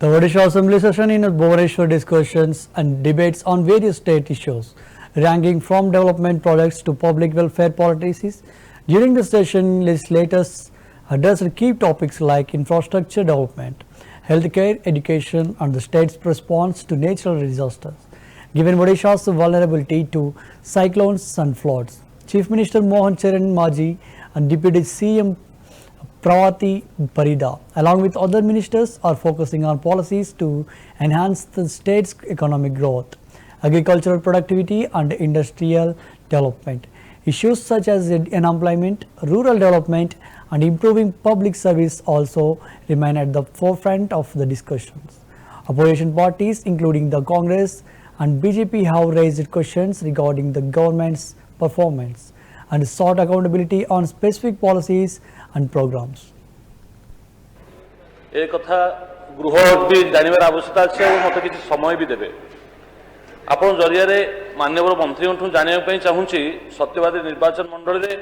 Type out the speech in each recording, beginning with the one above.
The Odisha Assembly session in Bhubaneswar discussions and debates on various state issues, ranging from development projects to public welfare policies. During the session, legislators addressed key topics like infrastructure development, healthcare, education, and the state's response to natural disasters. Given Odisha's vulnerability to cyclones and floods, Chief Minister Mohan Charan Maji and Deputy CM Pravati Parida, along with other ministers, are focusing on policies to enhance the state's economic growth, agricultural productivity, and industrial development. Issues such as unemployment, rural development, and improving public service also remain at the forefront of the discussions. Opposition parties, including the Congress and BJP, have raised questions regarding the government's performance and sought accountability on specific policies and programs. ए कथा गृह भी जानवर आवश्यकता अच्छे और मत किसी समय भी देवे आपण जरिया माननीय मंत्री जानापी चाहूँगी सत्यवादी निर्वाचन मंडल में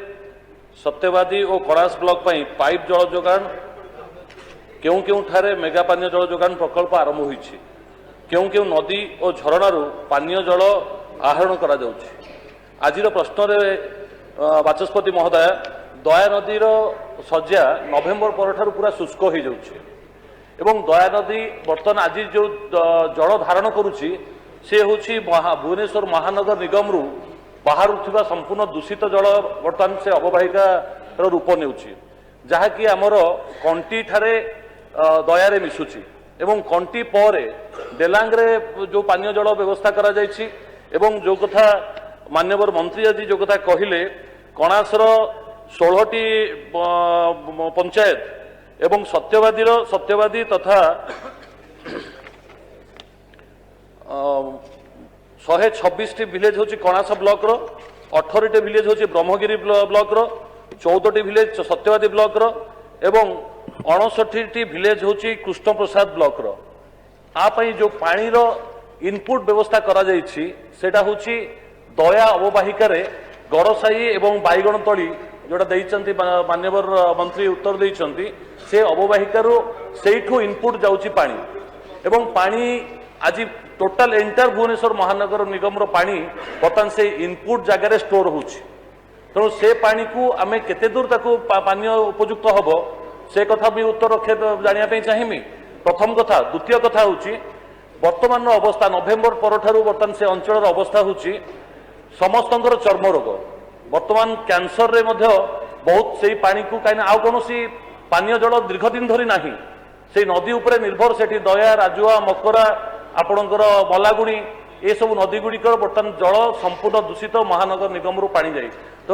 सत्यवादी और कणास ब्लॉक पाइप जल जोगान क्यों क्यों ठारे मेगा पानीय जल जोगान प्रकल्प आरंभ होईछि क्यों क्यों नदी और झरणार पानीय जल आहरण करा जाउछि। आजिर प्रश्न बाचस्पति महोदय दया नदीर सज्जा नवेम्बर पर पूरा शुष्क हो जाउछि एवं दया नदी बर्तमान आज जो जल धारण करुच्ची से हूँ भुवनेश्वर महानगर निगम रु बाहर संपूर्ण दूषित जल बर्तमान से अववाहिका रूप नेउछि जहाँकि आमर कंटी ठारे दयारे मिशुची एवं कंटी पर डेलांगरे जो पानीय जल व्यवस्था करा जायछि एवं जो कथा माननीय मंत्री आज जो कथा कहले कणासर 16टी पंचायत एवं सत्यवादी तथा 126टी विलेज हूँ कणास ब्लॉक रो 18टी विलेज हूँ ब्रह्मगिरी ब्लॉक रो 14टी विलेज सत्यवादी ब्लॉक रो एवं 59टी विलेज हूँ कृष्ण प्रसाद ब्लॉक रो आपाई जो पानी रो इनपुट व्यवस्था करा जायछि सेटा हूँ दया अववाहिका गड़साई एवं बाईगण तली जोटा देइचंती माननीय मंत्री उत्तर देइचंती से अववाहिकारु सेठू इनपुट जाउची पानी एवं पानी आज टोटाल एंटायर भुवनेश्वर महानगर निगम रो पानी बर्तमान से इनपुट जगार स्टोर होची तेणु से पानी को आमे केते दूर ताको पानी उपयुक्त हबो से कथा भी उत्तर रखे जानिया पे चाहिमी। प्रथम कथा द्वितीय कथा होची वर्तमान अवस्था नवेम्बर परठारु बर्तमान से अंचल अवस्था होची समस्तंकर चर्म रोग वर्तमान कैंसर रे मध्य बहुत से पानी को कहीं आउ कौन पानीय जल दीर्घ दिन धरी ना से नदी उपरे निर्भर से दया राजुआ मकरा आपणकर बलागुणी ये सब नदी गुड़िक बर्तमान जल संपूर्ण दूषित महानगर निगम रु पानी जाए तो